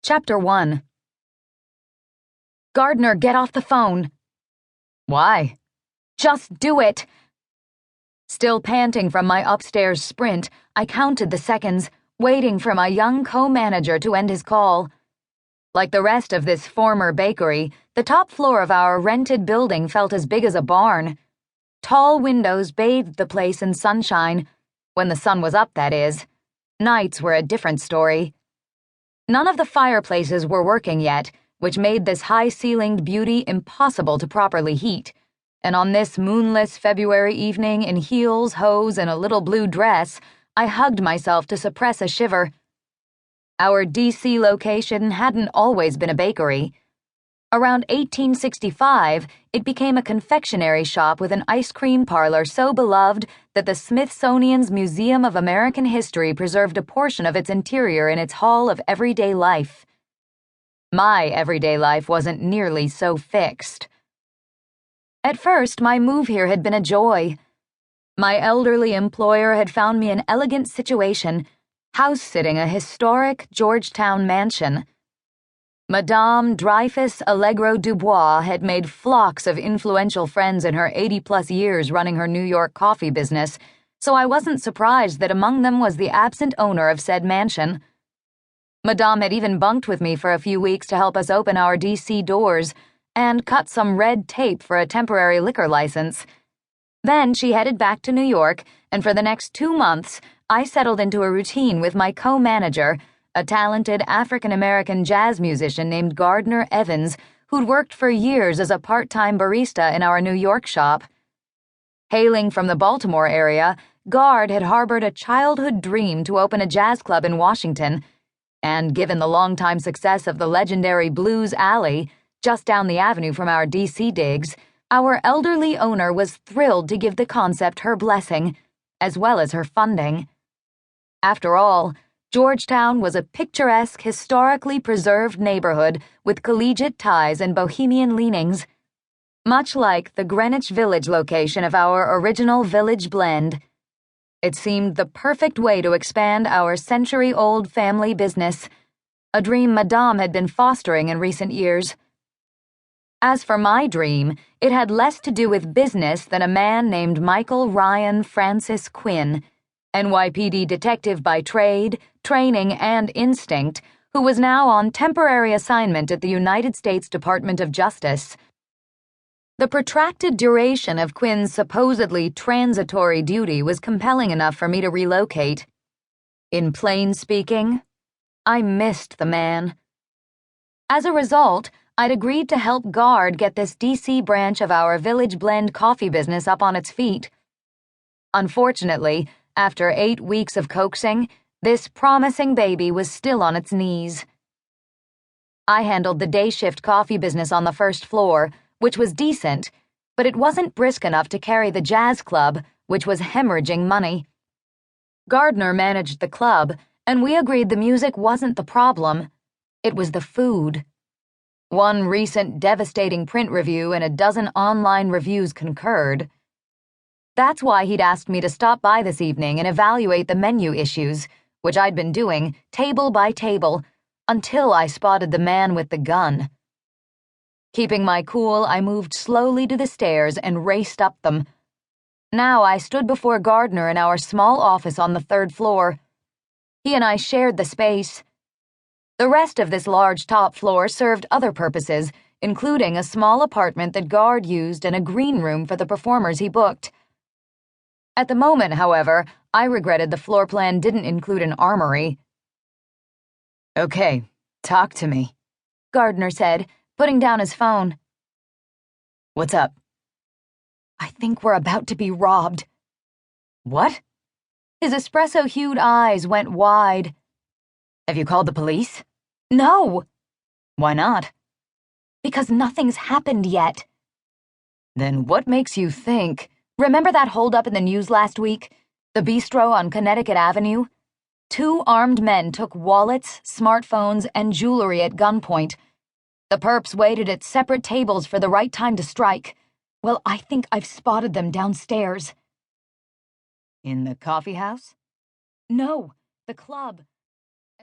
Chapter 1. Gardner, get off the phone. Why? Just do it. Still panting from my upstairs sprint, I counted the seconds, waiting for my young co-manager to end his call. Like the rest of this former bakery, the top floor of our rented building felt as big as a barn. Tall windows bathed the place in sunshine. When the sun was up, that is. Nights were a different story. None of the fireplaces were working yet, which made this high-ceilinged beauty impossible to properly heat. And on this moonless February evening in heels, hose, and a little blue dress, I hugged myself to suppress a shiver. Our D.C. location hadn't always been a bakery. Around 1865, it became a confectionery shop with an ice cream parlor so beloved that the Smithsonian's Museum of American History preserved a portion of its interior in its Hall of Everyday Life. My everyday life wasn't nearly so fixed. At first, my move here had been a joy. My elderly employer had found me an elegant situation, house-sitting a historic Georgetown mansion. Madame Dreyfus Allegro Dubois had made flocks of influential friends in her 80-plus years running her New York coffee business, so I wasn't surprised that among them was the absent owner of said mansion. Madame had even bunked with me for a few weeks to help us open our D.C. doors and cut some red tape for a temporary liquor license. Then she headed back to New York, and for the next 2 months, I settled into a routine with my co-manager, a talented African-American jazz musician named Gardner Evans, who'd worked for years as a part-time barista in our New York shop. Hailing from the Baltimore area, Gard had harbored a childhood dream to open a jazz club in Washington, and given the longtime success of the legendary Blues Alley, just down the avenue from our D.C. digs, our elderly owner was thrilled to give the concept her blessing, as well as her funding. After all, Georgetown was a picturesque, historically preserved neighborhood with collegiate ties and bohemian leanings, much like the Greenwich Village location of our original Village Blend. It seemed the perfect way to expand our century-old family business, a dream Madame had been fostering in recent years. As for my dream, it had less to do with business than a man named Michael Ryan Francis Quinn, NYPD detective by trade, training, and instinct, who was now on temporary assignment at the United States Department of Justice. The protracted duration of Quinn's supposedly transitory duty was compelling enough for me to relocate. In plain speaking, I missed the man. As a result, I'd agreed to help Gard get this D.C. branch of our Village Blend coffee business up on its feet. Unfortunately, after 8 weeks of coaxing, this promising baby was still on its knees. I handled the day shift coffee business on the first floor, which was decent, but it wasn't brisk enough to carry the jazz club, which was hemorrhaging money. Gardner managed the club, and we agreed the music wasn't the problem. It was the food. One recent devastating print review and a dozen online reviews concurred. That's why he'd asked me to stop by this evening and evaluate the menu issues, which I'd been doing, table by table, until I spotted the man with the gun. Keeping my cool, I moved slowly to the stairs and raced up them. Now I stood before Gardner in our small office on the 3rd floor. He and I shared the space. The rest of this large top floor served other purposes, including a small apartment that Gard used and a green room for the performers he booked. At the moment, however, I regretted the floor plan didn't include an armory. Okay, talk to me, Gardner said, putting down his phone. What's up? I think we're about to be robbed. What? His espresso-hued eyes went wide. Have you called the police? No. Why not? Because nothing's happened yet. Then what makes you think... Remember that holdup in the news last week? The bistro on Connecticut Avenue? 2 armed men took wallets, smartphones, and jewelry at gunpoint. The perps waited at separate tables for the right time to strike. Well, I think I've spotted them downstairs. In the coffee house? No, the club.